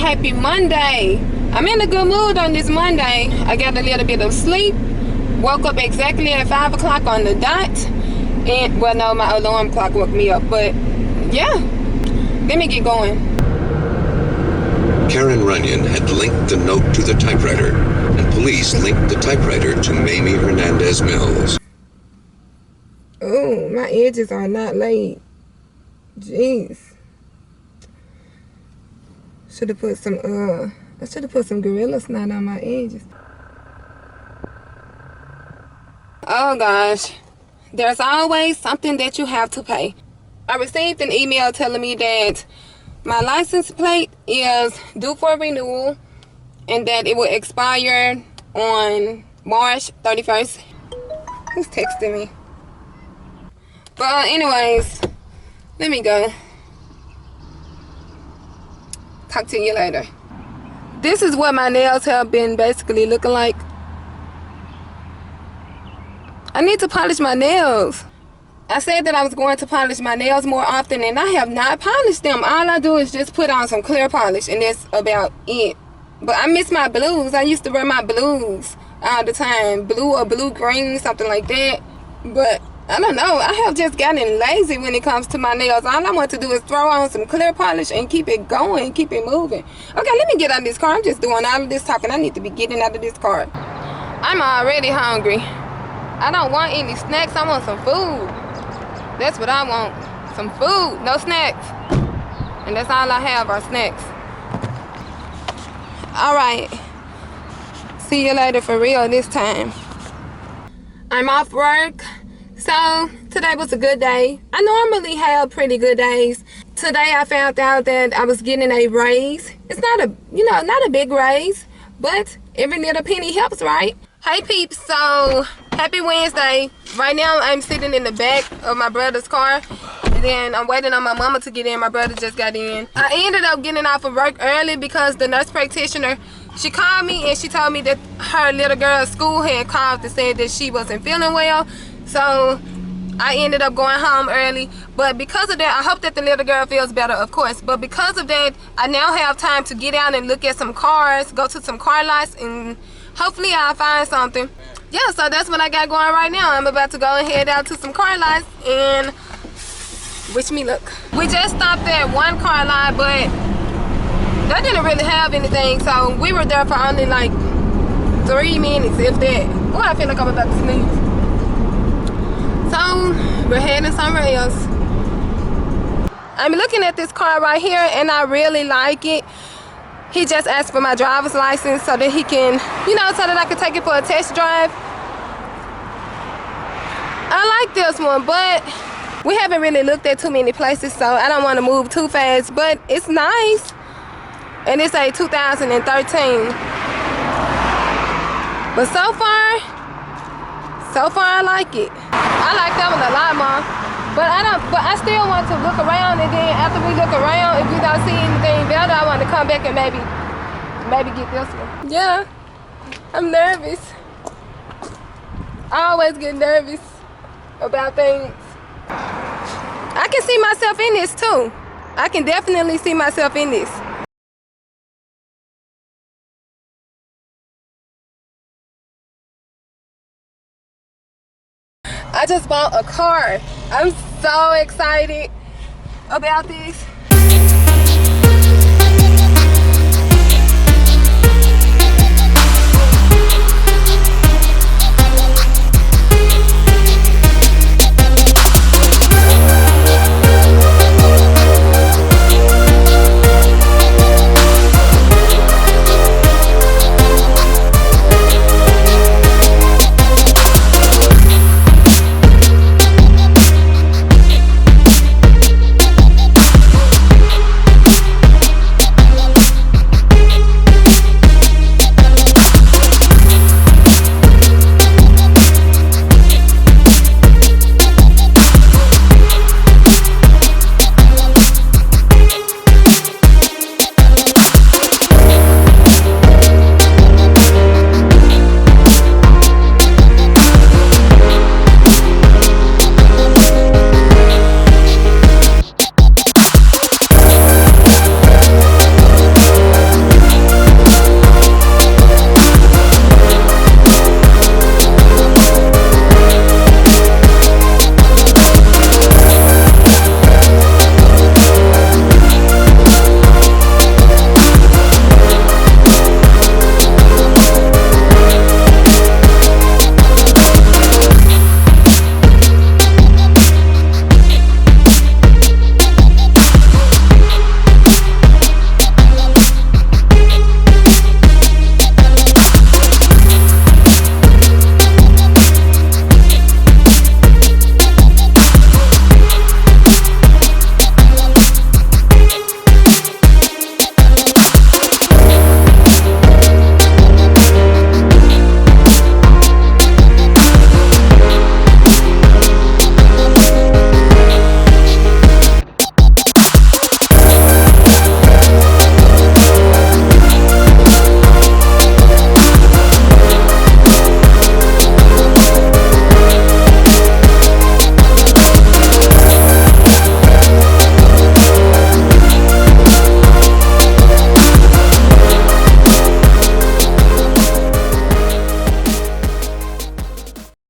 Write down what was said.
happy Monday. I'm in a good mood on this Monday. I got a little bit of sleep. Woke up exactly at 5 o'clock on the dot. And, well, no, my alarm clock woke me up. But, yeah. Let me get going. Karen Runyon had linked the note to the typewriter, and police linked the typewriter to Mamie Hernandez Mills. Oh, my edges are not laid. Jeez. Should have put some Gorilla Snot on my edges. Oh gosh. There's always something that you have to pay. I received an email telling me that my license plate is due for renewal and that it will expire on March 31st. Who's texting me? But anyways, let me go. Talk to you later. This is what my nails have been basically looking like. I need to polish my nails. I said that I was going to polish my nails more often, and I have not polished them. All I do is just put on some clear polish, and that's about it. But I miss my blues. I used to wear my blues all the time. Blue or blue-green, something like that. But I don't know. I have just gotten lazy when it comes to my nails. All I want to do is throw on some clear polish and keep it going, keep it moving. Okay, let me get out of this car. I'm just doing all of this talking. I need to be getting out of this car. I'm already hungry. I don't want any snacks. I want some food. That's what I want. Some food, no snacks. And that's all I have are snacks. All right. See you later for real this time. I'm off work. So today was a good day. I normally have pretty good days. Today I found out that I was getting a raise. It's not a big raise, but every little penny helps, right? Hey peeps, so happy Wednesday. Right now I'm sitting in the back of my brother's car. And then I'm waiting on my mama to get in. My brother just got in. I ended up getting off of work early because the nurse practitioner, she called me and she told me that her little girl's school had called and said that she wasn't feeling well. So I ended up going home early. But because of that, I hope that the little girl feels better, of course. But because of that, I now have time to get out and look at some cars, go to some car lots, and hopefully I'll find something. Yeah, so that's what I got going right now. I'm about to go and head out to some car lots and wish me luck. We just stopped at one car lot, but that didn't really have anything. So we were there for only like 3 minutes, if that. Oh, I feel like I'm about to sneeze. So we're heading somewhere else. I'm looking at this car right here and I really like it. He just asked for my driver's license so that he can, so that I can take it for a test drive. I like this one, but we haven't really looked at too many places, so I don't want to move too fast, but it's nice. And it's a 2013. But so far I like it. I like that one a lot more. But I still want to look around, and then after we look around, if we don't see anything better, I want to come back and maybe get this one. Yeah, I'm nervous. I always get nervous about things. I can see myself in this too. I can definitely see myself in this. I just bought a car. I'm so excited about this.